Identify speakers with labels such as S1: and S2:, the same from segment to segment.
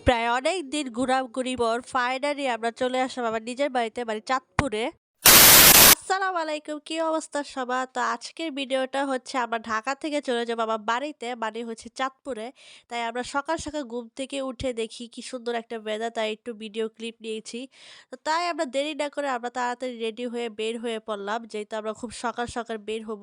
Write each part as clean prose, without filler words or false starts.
S1: প্রায় অনেক দিন ঘোরাঘুরি পর ফাইনালি আমরা চলে আসলাম আমার নিজের বাড়িতে, বাড়ি চাঁদপুরে। আসসালামু আলাইকুম, কি অবস্থা সবার? তো আজকের ভিডিওটা হচ্ছে আমরা ঢাকা থেকে চলে যাবো আমার বাড়িতে, মানে হচ্ছে চাঁদপুরে। তাই আমরা সকাল সকাল ঘুম থেকে উঠে দেখি কি সুন্দর একটা ওয়েদার, তাই একটু ভিডিও ক্লিপ নিয়েছি। তো তাই আমরা দেরি না করে আমরা তাড়াতাড়ি রেডি হয়ে বের হয়ে পড়লাম, যেহেতু আমরা খুব সকাল সকাল বের হব।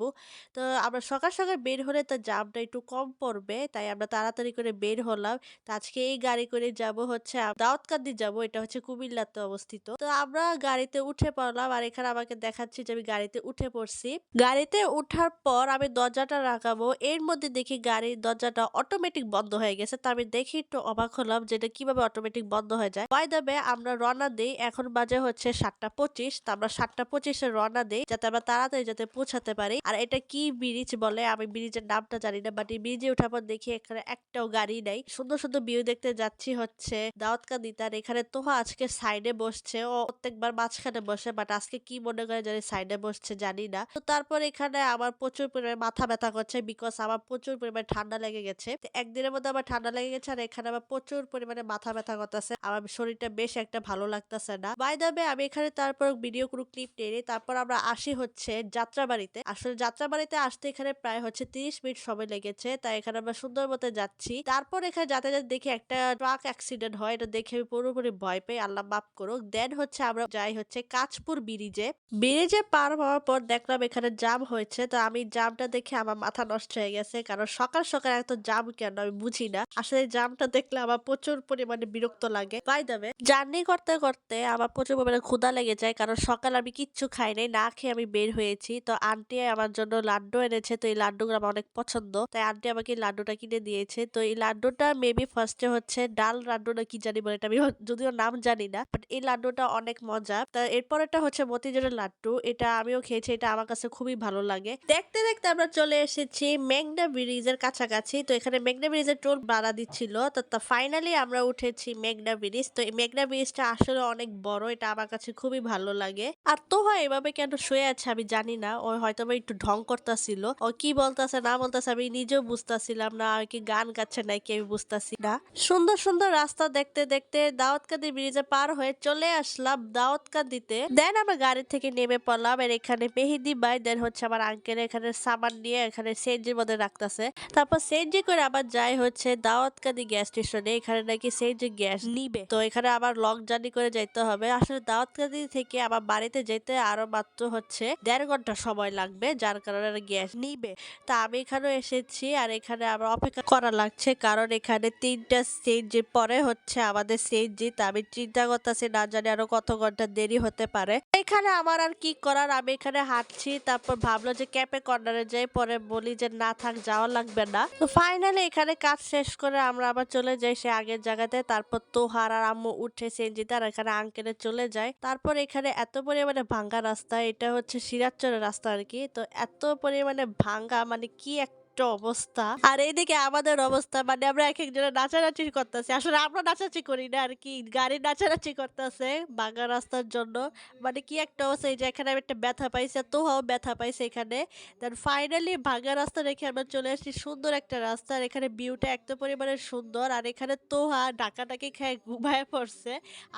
S1: তো আমরা সকাল সকাল বের হলে তো জামটা একটু কম পড়বে, তাই আমরা তাড়াতাড়ি করে বের হলাম। তো আজকে এই গাড়ি করে যাব হচ্ছে দাউদকান্দি যাব, এটা হচ্ছে কুমিল্লাতে অবস্থিত। তো আমরা গাড়িতে উঠে পড়লাম, আর এখানে আমাকে দেখাচ্ছি যে আমি গাড়িতে উঠে পড়ছি। গাড়িতে উঠার পর আমি দরজাটা লাগাবো, এর মধ্যে দেখি গাড়ির দরজাটা অটোমেটিক বন্ধ হয়ে গেছে। তো আমি দেখি একটু অবাক হলাম যে এটা কিভাবে অটোমেটিক বন্ধ হয়ে যায়। বাই দ্য ওয়ে, আমরা রওনা দিই, এখন বাজে হচ্ছে 7:25। তো আমরা 7:25-এ রওনা দিই যাতে আমরা তাড়াতাড়ি যাতে পৌঁছাতে পারি। আর এটা কি ব্রিজ বলে, আমি ব্রিজের নামটা জানি না, বাট এই ব্রিজে ওঠার পর দেখি এখানে একটাও গাড়ি নাই। সুন্দর সুন্দর ভিউ দেখতে যাচ্ছি হচ্ছে দাউদকান্দিতে। আর এখানে তোহা আজকে সাইডে বসছে, ও প্রত্যেকবার মাঝখানে বসে, বাট আজকে কি মনে করে জানি সাইডে বসছে জানি না। তো তারপর এখানে আমার প্রচুর পরিমাণে মাথা ব্যথা করছে, বিকজ আমার প্রচুর পরিমাণে ঠান্ডা লেগে গেছে। তো একদিনের মধ্যে আমার ঠান্ডা লেগে গেছে, আর এখানে আমার প্রচুর পরিমাণে মাথা ব্যথা করতেছে, আমার শরীরটা বেশ একটা ভালো লাগতেছে না। বাই দ্য ওয়ে, আমি এখানে তারপর ভিডিও কোনো ক্লিপ নিয়ে তারপর আমরা আসি হচ্ছে যাত্রাবাড়িতে। আসলে যাত্রাবাড়িতে আসতে এখানে প্রায় হচ্ছে 30 মিনিট সময় লেগেছে। তাই এখানে আমরা সুন্দর মতো যাচ্ছি। তারপর এখানে যাতে যাতে দেখি একটা ট্রাক অ্যাক্সিডেন্ট হয়, এটা দেখে আমি পুরোপুরি ভয় পাই, আল্লাহ মাফ করুক। দেন হচ্ছে আমরা যাই হচ্ছে কাঁচপুর ব্রিজে। ব্রিজে পার হওয়ার পর দেখলাম এখানে জাম হয়েছে। তো আমি জামটা দেখে আমার মাথা নষ্ট হয়ে গেছে, কারণ সকাল সকাল এত জাম কেন আমি বুঝি না। আসলে জামটা দেখলে আমার প্রচুর পরিমাণে বিরক্ত লাগে। বাই দ্য ওয়ে, জার্নি করতে করতে আমার প্রচুর পরিমাণে ক্ষুধা লেগে যায়, কারণ সকাল আমি কিচ্ছু খাই নাই, না খেয়ে আমি বের হয়েছি। তো আন্টি আমার জন্য লাড্ডু এনেছে, তো এই লাড্ডুগুলো আমার অনেক পছন্দ, তাই আন্টি আমাকে এই লাড্ডুটা কিনে দিয়েছে। তো এই লাড্ডুটা মেবি ফার্স্টে হচ্ছে ডাল লাড্ডু না কি জানি বলে, এটা আমি যদিও নাম জানি না, বাট এই লাড্ডুটা অনেক মজা। তো এরপর এটা হচ্ছে মতিঝিলের লাড্ডু, এটা আমিও খেয়েছি, এটা আমার কাছে খুবই ভালো লাগে। দেখতে দেখতে আমরা চলে এসেছি মেঘনা ব্রিজের কাছাকাছি। তো এখানে মেঘনা ব্রিজের টোল ভাড়া দিচ্ছিল। তো ফাইনালি আমরা উঠেছি মেঘনা ব্রিজ। তো এই মেঘনা ব্রিজটা আসলে অনেক বড়, এটা আমার কাছে খুবই ভালো লাগে। আর তো হয় এভাবে কেন শুয়ে আছে আমি জানি না, ও হয়তো একটু ঢং করতেছিল, ও কি বলতেছে না বলতেছে আমি নিজেও বুঝতেছিলাম না, আর কি গান গাচ্ছে নাকি আমি বুঝতেছি না। সুন্দর সুন্দর রাস্তা দেখতে দেখতে দাউদকান্দি ব্রিজে পার হয়ে চলে আসলাম দাউদকান্দিতে। দেন আমরা গাড়ি থেকে নেমে পড়লাম, আর এখানে মেহেদি বাই দেন হচ্ছে আমার আঙ্কেল এখানে সামান নিয়ে এখানে সিএনজির মধ্যে রাখতেছে। তারপর সিএনজি করে আবার যাই হচ্ছে দাউদকান্দি গ্যাস স্টেশনে, এখানে নাকি সিএনজি গ্যাস নিবে। তো এখানে আবার লং জার্নি করে যাইতে হবে। আসলে দাউদকান্দি থেকে আমার বাড়িতে যেতে আরো মাত্র হচ্ছে 1.5 ঘন্টা সময় লাগবে, যার কারণে গ্যাস নিবে। তা আমি এখানে এসেছি, আর এখানে আমার অপেক্ষা করা লাগছে, কারণ এখানে 3টা সিএনজি পরে হচ্ছে আমাদের সিএনজি। তা আমি চিন্তা করতেছি না জানি আরো কত ঘন্টা দেরি হতে পারে। এখানে আমার আর কি করার, আমি এখানে হাঁটছি, তারপর ভাবলো যে ক্যাপে কর্নারে যাই, পরে বলি যে না থাক যাওয়া লাগবে না। তো ফাইনালি এখানে কাজ শেষ করে আমরা আবার চলে যাই সে আগের জায়গাতে। তারপর তোহার আর আম্মু উঠে সিএনজিতে, আর এখানে আঙ্কেলে চলে যায়। তারপর এখানে এত পরিমাণে ভাঙ্গা রাস্তা, এটা হচ্ছে সিরাজচরের রাস্তা আর কি। তো এত পরিমাণে ভাঙ্গা, মানে কি একটা অবস্থা। আর এইদিকে আমাদের অবস্থা, মানে আমরা এক একজনের নাচানাচি করতেছি, আসলে আমরা নাচানাচি করি না আর কি, গাড়ি নাচানাচি করতেছে ভাঙ্গা রাস্তার জন্য। মানে কি একটা অবস্থা, এই যে এখানে আমি একটা ব্যথা পাইছি, তোহাও ব্যথা পাইছে এখানে। দেন ফাইনালি ভাঙ্গা রাস্তা রেখে আমরা চলে আসছি সুন্দর একটা রাস্তা, আর এখানে ভিউটা এত পরিমাণে সুন্দর। আর এখানে তোহা ডাকাটাকি খেয়ে ঘুমায় পড়ছে।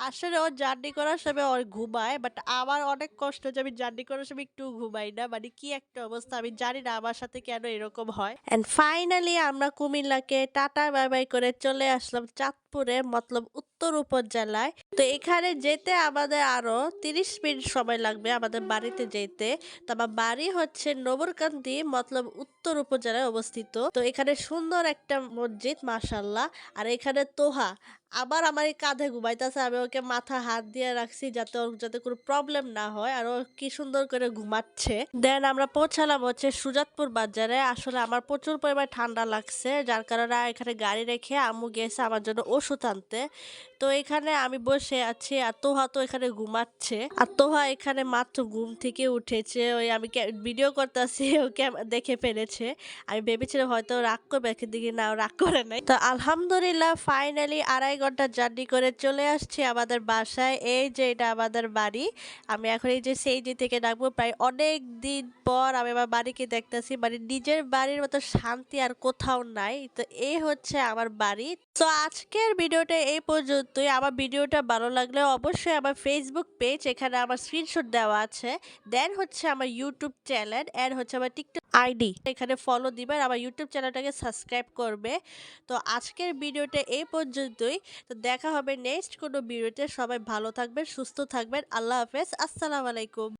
S1: আসলে ও জার্নি করার সময় ওর ঘুমায়, বাট আমার অনেক কষ্ট যে আমি জার্নি করার সময় একটু ঘুমাই না, মানে কি একটা অবস্থা, আমি জানি না আমার সাথে কেন এরকম হয়। এন্ড ফাইনালি আমরা কুমিল্লাকে টাটা বাই বাই করে চলে আসলাম চাঁদপুরে, মতলব উত্তর উপজেলায়। তো এখানে যেতে আমাদের আরো 30 মিনিট সময় লাগবে আমাদের বাড়িতে যেতে। তো আমার বাড়ি হচ্ছে নবরকান্দি, মতলব উত্তর উপজেলায় অবস্থিত। তো এখানে সুন্দর একটা মসজিদ মাশাআল্লাহ। আর এখানে তোহা আবার আমার এই কাঁধে ঘুমাইতেছে, আমি ওকে মাথা হাত দিয়ে রাখছি যাতে ওর যাতে কোনো প্রবলেম না হয়, আর ও কি সুন্দর করে ঘুমাচ্ছে। দেন আমরা পৌঁছালাম হচ্ছে সুজাতপুর বাজারে। আসলে আমার প্রচুর পরিমাণে ঠান্ডা লাগছে, যার কারণে এখানে গাড়ি রেখে আম্মু গেছে আমার জন্য ওষুধ আনতে। তো এখানে আমি বসে আছি, আর তোহা তো এখানে ঘুমাচ্ছে। আর তোহা এখানে মাত্র ঘুম থেকে উঠেছে, ওই আমি ভিডিও করতেছি ওকে দেখে ফেলেছে। আমি ভেবেছিলাম হয়তো রাগ করবে, দিকে না রাগ করে নাই। তো আলহামদুলিল্লাহ ফাইনালি 2.5 ঘন্টা জার্নি করে চলে আসছি আমাদের বাসায়। এই যে এটা আমাদের বাড়ি, আমি এখন এই যে সেইজি থেকে ডাকবো। প্রায় অনেক দিন পর আমি আমার বাড়িকে দেখতেছি, মানে নিজের বাড়ির মতো শান্তি আর কোথাও নাই। তো এই হচ্ছে আমার বাড়ি। তো আজকের আজকের ভিডিওটা এই পর্যন্তই। আমার ভিডিওটা ভালো লাগলে অবশ্যই আমার ফেসবুক পেজ, এখানে আমার স্ক্রিনশট দেওয়া আছে, দেন হচ্ছে আমার ইউটিউব চ্যানেল এন্ড হচ্ছে আমার টিকটক আইডি, এখানে ফলো দিবেন, আমার ইউটিউব চ্যানেলটাকে সাবস্ক্রাইব করবে। তো আজকের ভিডিওটা এই পর্যন্তই। তো দেখা হবে নেক্সট কোনো ভিডিওতে। সবাই ভালো থাকবেন, সুস্থ থাকবেন। আল্লাহ হাফেজ, আসসালামু আলাইকুম।